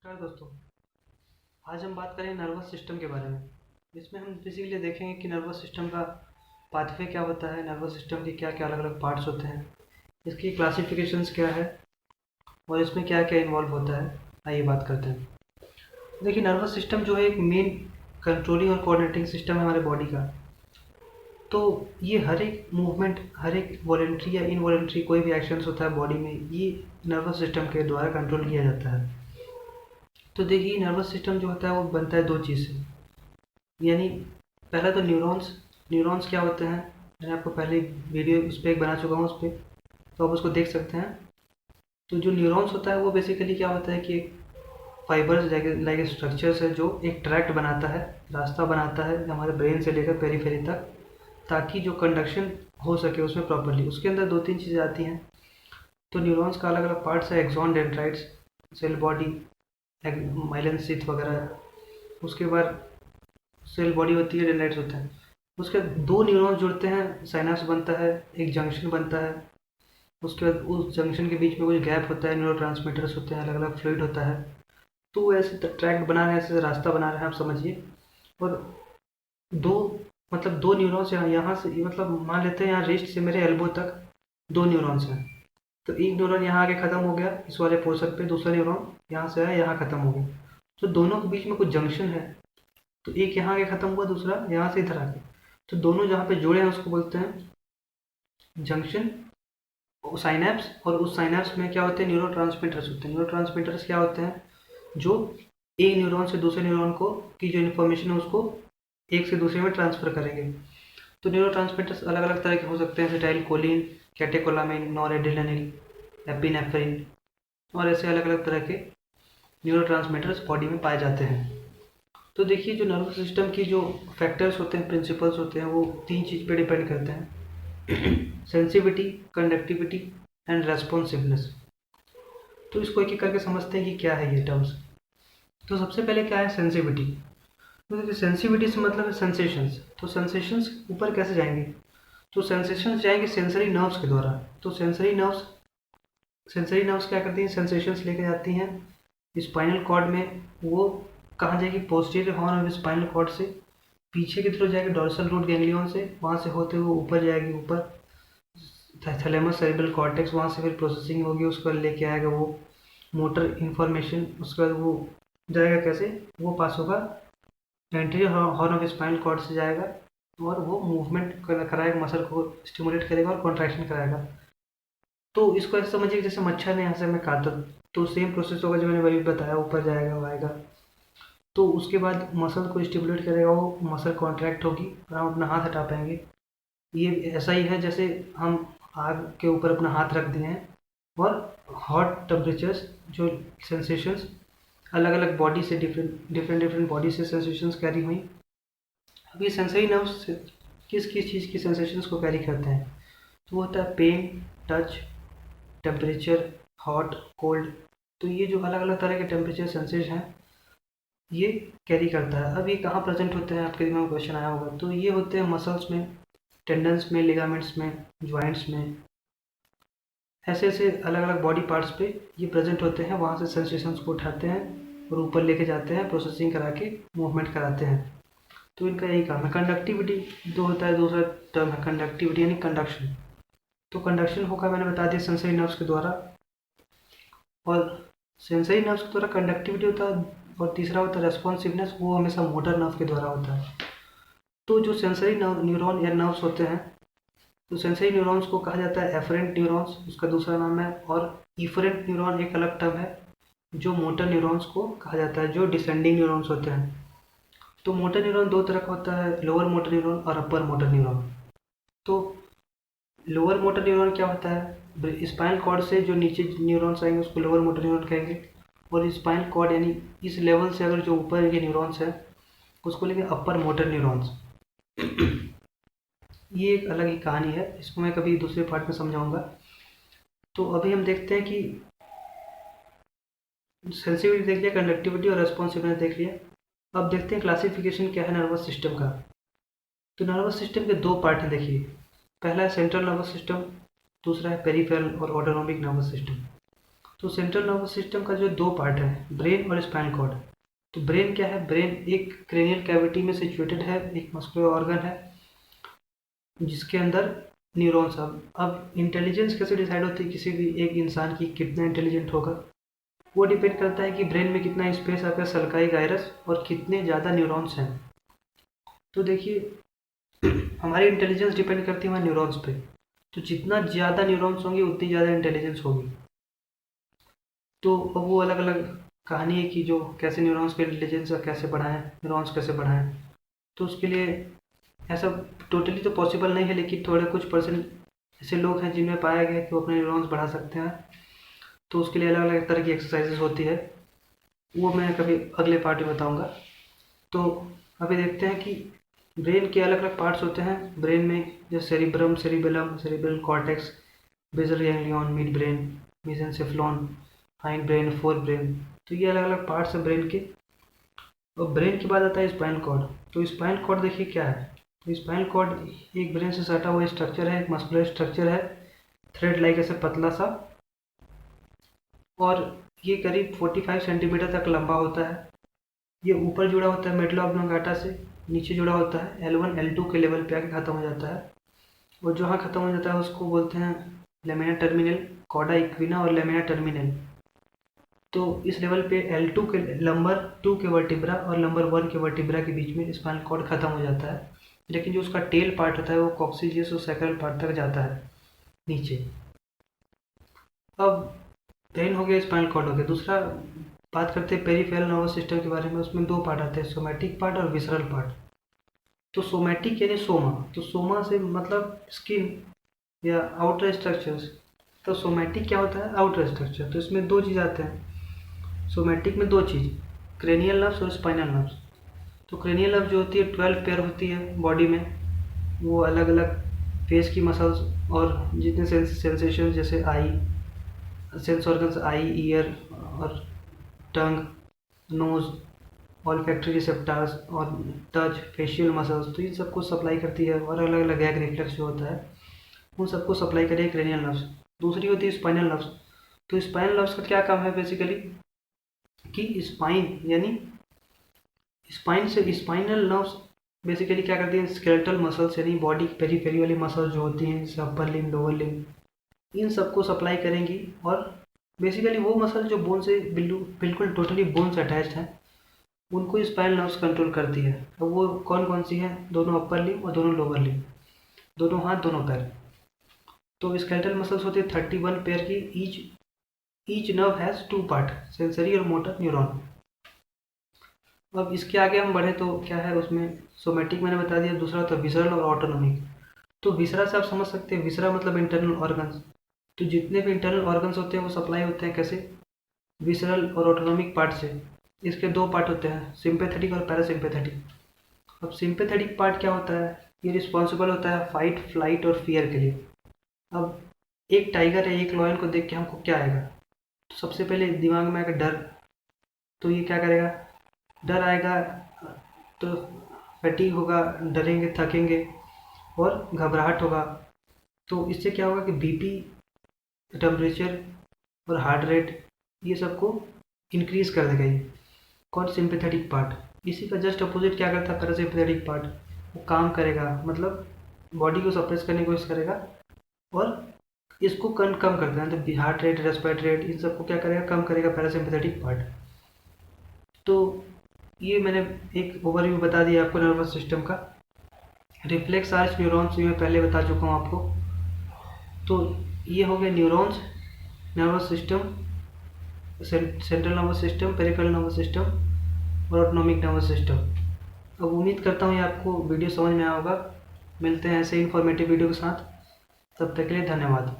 नमस्कार दोस्तों। आज हम बात करें नर्वस सिस्टम के बारे में। इसमें हम बेसिकली देखेंगे कि नर्वस सिस्टम का पाथवे क्या होता है, नर्वस सिस्टम के क्या क्या अलग अलग पार्ट्स होते हैं, इसकी क्लासिफिकेशंस क्या है और इसमें क्या क्या इन्वॉल्व होता है। आइए बात करते हैं। देखिए, नर्वस सिस्टम जो है एक मेन कंट्रोलिंग और कोऑर्डिनेटिंग सिस्टम है हमारे बॉडी का। तो ये हर एक मूवमेंट, हर एक वॉलेंट्री या इनवॉलेंट्री कोई भी एक्शंस होता है बॉडी में, ये नर्वस सिस्टम के द्वारा कंट्रोल किया जाता है। तो देखिए, नर्वस सिस्टम जो होता है वो बनता है दो चीज़ से। यानी पहला तो न्यूरॉन्स। न्यूरॉन्स क्या होते हैं, मैंने आपको पहले वीडियो उस पर एक बना चुका हूँ, उस पर तो आप उसको देख सकते हैं। तो जो न्यूरॉन्स होता है वो बेसिकली क्या होता है कि फाइबर्स लाइक स्ट्रक्चर्स है जो एक ट्रैक्ट बनाता है, रास्ता बनाता है हमारे ब्रेन से लेकर पेरीफेरी तक, ताकि जो कंडक्शन हो सके उसमें प्रॉपरली। उसके अंदर दो तीन चीज़ें आती हैं। तो न्यूरॉन्स का अलग अलग पार्ट्स है, axon, dendrites, cell body, myelin sheath वगैरह। उसके बाद सेल बॉडी होती है, डेंड्राइट्स होता है। उसके दो न्यूरॉन्स जुड़ते हैं, साइनेप्स बनता है, एक जंक्शन बनता है। उसके बाद उस जंक्शन के बीच में कुछ गैप होता है, न्यूरोट्रांसमीटर्स होते हैं, अलग अलग फ्लूइड होता है। तो वो ऐसे ट्रैक्ट बना रहे हैं, ऐसे रास्ता बना रहे हैं, आप समझिए। और दो मतलब दो न्यूरॉन्स यहाँ से, मतलब मान लेते हैं यहाँ रिस्ट से मेरे एल्बो तक दो न्यूरॉन्स हैं। तो एक न्यूरॉन यहाँ आके ख़त्म हो गया इस वाले पोर्शन पे, दूसरा न्यूरॉन यहाँ से आया, यहाँ ख़त्म हो गया। तो दोनों के बीच में कुछ जंक्शन है। तो एक यहाँ आके ख़त्म हुआ, दूसरा यहाँ से इधर आ गया। तो दोनों जहाँ पे जुड़े हैं उसको बोलते हैं जंक्शन, साइनेप्स। और उस साइनेप्स में क्या होते हैं, न्यूरोट्रांसमीटर्स होते हैं। न्यूरोट्रांसमीटर्स क्या होते हैं, जो एक न्यूरॉन से दूसरे न्यूरॉन को की जो इन्फॉर्मेशन है उसको एक से दूसरे में ट्रांसफ़र करेंगे। तो न्यूरोट्रांसमीटर्स अलग अलग तरह के हो सकते हैं, एसिटाइल कोलिन, कैटेकोलामिन, नॉरएड्रेनालिन, एपिनेफ्रिन, और ऐसे अलग अलग तरह के न्यूरोट्रांसमीटर्स बॉडी में पाए जाते हैं। तो देखिए, जो नर्वस सिस्टम की जो फैक्टर्स होते हैं, प्रिंसिपल्स होते हैं, वो तीन चीज़ पे डिपेंड करते हैं: सेंसिटिविटी, कंडक्टिविटी एंड रेस्पॉन्सिवनेस। तो इसको एक एक करके समझते हैं कि क्या है ये टर्म्स। तो सबसे पहले क्या है सेंसिटिविटी। तो देखिए, सेंसिटिविटी से मतलब है सेंसेशंस। तो सेंसेशंस ऊपर कैसे जाएंगे, तो सेंसेशंस जाएंगे सेंसरी नर्व्स के द्वारा। तो सेंसरी नर्व्स क्या करती हैं, सेंसेशंस लेके जाती हैं स्पाइनल कॉर्ड में। वो कहाँ जाएगी, posterior horn of spinal cord से पीछे की तरफ जाएगी, डोर्सल रूट गैंग्लियन से, वहाँ से होते हुए ऊपर जाएगी, ऊपर थैलेमस सेरेब्रल कॉर्टेक्स, वहाँ से फिर प्रोसेसिंग होगी, उसके बाद लेके आएगा वो मोटर इन्फॉर्मेशन। उसके बाद वो जाएगा कैसे, वो पास होगा anterior horn of spinal cord से जाएगा, और वो मूवमेंट कराएगा, मसल को स्टिमुलेट करेगा और कॉन्ट्रैक्शन कराएगा। तो इसको ऐसे समझिए जैसे मच्छर ने यहाँ से हमें काटा, तो सेम प्रोसेस होगा जो मैंने वही बताया, ऊपर जाएगा, वो आएगा। तो उसके बाद मसल को स्टिमुलेट करेगा, वो मसल कॉन्ट्रैक्ट होगी और हम अपना हाथ हटा पाएंगे। ये ऐसा ही है जैसे हम आग के ऊपर अपना हाथ रख दिए हैं, और हॉट टेम्परेचर्स जो सेंसेशंस अलग अलग बॉडी से डिफरेंट बॉडी से सेंसेशंस कैरी हुई। अब ये सेंसरी नर्व्स किस किस चीज़ की सेंसेशंस को कैरी करते हैं, तो वो होता है pain, touch, temperature, hot, cold. तो ये जो अलग अलग तरह के टेम्परेचर सेंसेज हैं, ये कैरी करता है। अब ये कहाँ प्रेजेंट होते हैं, आपके दिमाग में क्वेश्चन आया होगा। तो ये होते हैं मसल्स में, टेंडन्स में, लिगामेंट्स में, जॉइंट्स में, ऐसे ऐसे अलग अलग बॉडी पार्ट्स पे ये प्रेजेंट होते हैं। वहाँ से सेंसेशंस को उठाते हैं और ऊपर लेके जाते हैं, प्रोसेसिंग करा के मूवमेंट कराते हैं। तो इनका यही काम है। कंडक्टिविटी जो होता है, दूसरा टर्म है कंडक्टिविटी, यानी कंडक्शन। तो कंडक्शन होगा, मैंने बता दिया, सेंसरी नर्व्स के द्वारा। और सेंसरी नर्व्स के द्वारा कंडक्टिविटी होता है, और तीसरा होता है रेस्पॉन्सिवनेस, वो हमेशा मोटर नर्व के द्वारा होता है। तो जो सेंसरी न्यूरॉन या नर्व्स होते हैं, तो सेंसरी न्यूरॉन्स को कहा जाता है एफरेंट न्यूरॉन्स, उसका दूसरा नाम है। और इफरेंट न्यूरॉन एक अलग टर्म है, जो मोटर न्यूरॉन्स को कहा जाता है, जो डिसेंडिंग न्यूरॉन्स होते हैं। तो मोटर न्यूरॉन दो तरह का होता है, लोअर मोटर न्यूरॉन और अपर मोटर न्यूरॉन। तो लोअर मोटर न्यूरॉन क्या होता है, स्पाइनल कॉर्ड से जो नीचे न्यूरॉन्स आएंगे उसको लोअर मोटर न्यूरॉन कहेंगे। और स्पाइनल कॉर्ड यानी इस लेवल से अगर जो ऊपर के न्यूरॉन्स हैं उसको लेंगे अपर मोटर न्यूरॉन्स। ये एक अलग ही कहानी है, इसको मैं कभी दूसरे पार्ट में समझाऊंगा। तो अभी हम देखते हैं कि सेंसिटिविटी देख लिया, कंडक्टिविटी और रेस्पॉन्सिवनेस देख लिया। अब देखते हैं क्लासिफिकेशन क्या है नर्वस सिस्टम का। तो नर्वस सिस्टम के दो पार्ट हैं, देखिए। पहला है सेंट्रल नर्वस सिस्टम, दूसरा है पेरिफेरल और ऑटोनॉमिक नर्वस सिस्टम। तो सेंट्रल नर्वस सिस्टम का जो दो पार्ट है, ब्रेन और स्पाइनल कॉर्ड। तो ब्रेन क्या है? ब्रेन एक क्रेनियल कैविटी में सिचुएटेड है, एक मस्कुलर ऑर्गन है जिसके अंदर न्यूरॉन्स। अब इंटेलिजेंस कैसे डिसाइड होती है किसी भी एक इंसान की, कितना इंटेलिजेंट होगा? वो डिपेंड करता है कि ब्रेन में कितना स्पेस आपका सल्काई गायरस और कितने ज़्यादा न्यूरॉन्स हैं। तो देखिए हमारी इंटेलिजेंस डिपेंड करती है हमारे न्यूरॉन्स पे। तो जितना ज़्यादा न्यूरॉन्स होंगे उतनी ज़्यादा इंटेलिजेंस होगी। तो अब वो अलग अलग कहानी है कि जो कैसे न्यूरॉन्स के इंटेलिजेंस कैसे बढ़ाएं, न्यूरॉन्स कैसे बढ़ाएं। तो उसके लिए ऐसा टोटली तो पॉसिबल नहीं है, लेकिन थोड़े कुछ परसेंट ऐसे लोग हैं जिनमें पाया गया है कि वो अपने न्यूरॉन्स बढ़ा सकते हैं। तो उसके लिए अलग अलग तरह की एक्सरसाइजेज होती है, वो मैं कभी अगले पार्ट में बताऊँगा। तो अभी देखते हैं कि ब्रेन के अलग अलग पार्ट्स होते हैं। ब्रेन में जैसे cerebrum, cerebellum, cerebral cortex, basal ganglion, mid brain, mesencephalon, hind brain, fore brain. तो ये अलग अलग पार्ट्स हैं ब्रेन के। और ब्रेन के बाद आता है स्पाइनल कॉर्ड। तो स्पाइनल कॉर्ड देखिए क्या है। तो स्पाइनल कॉर्ड एक ब्रेन से सटा हुआ स्ट्रक्चर है, एक मस्कुलर स्ट्रक्चर है, थ्रेड लाइक ऐसे पतला सा, और ये करीब 45 सेंटीमीटर तक लंबा होता है। ये ऊपर जुड़ा होता है मेडुला ऑब्लोंगाटा से, नीचे जुड़ा होता है L1 L2 के लेवल पे आके ख़त्म हो जाता है। और जहाँ ख़त्म हो जाता है उसको बोलते हैं लेमिना टर्मिनल, कॉडा इक्विना और लेमिना टर्मिनल। तो इस लेवल पे L2 के नंबर 2 के वर्टिब्रा और नंबर 1 के वर्टिब्रा के बीच में स्पाइनल कॉर्ड ख़त्म हो जाता है। लेकिन जो उसका टेल पार्ट होता है वो कॉक्सिजियस और सैक्रल पार्ट तक जाता है नीचे। अब ब्रेन हो गया, स्पाइनल कॉर्ड हो गया। दूसरा बात करते हैं पेरिफेरल नर्वस सिस्टम के बारे में। उसमें दो पार्ट आते हैं, सोमैटिक पार्ट और विसरल पार्ट। तो सोमैटिक यानी सोमा, तो सोमा से मतलब स्किन या आउटर स्ट्रक्चर्स। तो सोमैटिक क्या होता है? Outer structure. तो इसमें दो चीज़ आते हैं सोमैटिक में, दो चीज़, क्रेनियल नर्व्स और स्पाइनल नर्व्स। तो क्रेनियल नर्व जो होती है 12 पेयर होती है बॉडी में, वो अलग अलग फेस की मसल्स और जितने सेंसेशन जैसे आई, सेंस ऑर्गन्स, आई, ईयर और टंग, नोज, ऑल्फैक्टरी रिसेप्टर्स और टच, फेशियल मसल्स, तो इन सबको सप्लाई करती है। और अलग अलग गैग रिफ्लेक्स जो होता है उन सबको सप्लाई करेगी क्रेनियल नर्व्स। दूसरी होती है स्पाइनल नर्व्स। तो स्पाइनल नर्व्स का क्या काम है बेसिकली कि स्पाइन यानी स्पाइन से स्पाइनल नर्व्स बेसिकली क्या करती हैं, स्केलेटल मसल्स यानी बॉडी की पेरीफेरी वाली मसल्स जो होती हैं जैसे अपर लिम्ब, लोअर लिम्ब, इन सबको सप्लाई करेंगी। और बेसिकली वो मसल जो बोन से बिल्कुल टोटली बोन से अटैच्ड हैं उनको स्पाइनल नर्व्स कंट्रोल करती है। अब वो कौन कौन सी हैं? दोनों अपर लिम्ब और दोनों लोअर लिम्ब, दोनों हाथ, दोनों पैर। तो स्केलेटल मसल्स होती है 31 पेयर की। Each nerve has 2 part, sensory और मोटर न्यूरॉन। अब इसके आगे हम बढ़े तो क्या है उसमें, सोमैटिक मैंने बता दिया, दूसरा होता है विसरल और ऑटोनॉमिक। तो विसरा से आप समझ सकते हैं, विसरा मतलब इंटरनल ऑर्गन्स। तो जितने भी इंटरनल ऑर्गन्स होते हैं वो सप्लाई होते हैं कैसे, विसरल और ऑटोनॉमिक पार्ट से। इसके दो पार्ट होते हैं, सिंपैथेटिक और पैरासिम्पैथेटिक। अब सिंपैथेटिक पार्ट क्या होता है, ये रिस्पॉन्सिबल होता है फाइट, फ्लाइट और फियर के लिए। अब एक टाइगर है, एक लॉयन को देख के हमको क्या आएगा? तो सबसे पहले दिमाग में आएगा डर। तो ये क्या करेगा, डर आएगा तो फटीग होगा, डरेंगे, थकेंगे और घबराहट होगा। तो इससे क्या होगा कि बीपी, टेम्परेचर और हार्ट रेट ये सबको इंक्रीज कर देगा। ये कौन? Sympathetic part. इसी का जस्ट अपोजिट क्या करता है पैरासिम्पैथेटिक पार्ट, वो काम करेगा, मतलब बॉडी को सप्रेस करने की कोशिश करेगा और इसको कम कर देना। तो हार्ट रेट, रेस्पिरेटरी रेट, इन सबको क्या करेगा, कम करेगा पैरासिम्पैथेटिक पार्ट। तो ये मैंने एक ओवरव्यू बता दिया आपको नर्वस सिस्टम का। रिफ्लेक्स आर्च न्यूरॉन्स ये मैं पहले बता चुका हूँ आपको। तो ये हो गए neurons, nervous system, central nervous system, peripheral nervous system और ऑटोनॉमिक नर्वस सिस्टम। अब उम्मीद करता हूँ ये आपको वीडियो समझ में आया होगा। मिलते हैं ऐसे इन्फॉर्मेटिव वीडियो के साथ, तब तक के लिए धन्यवाद।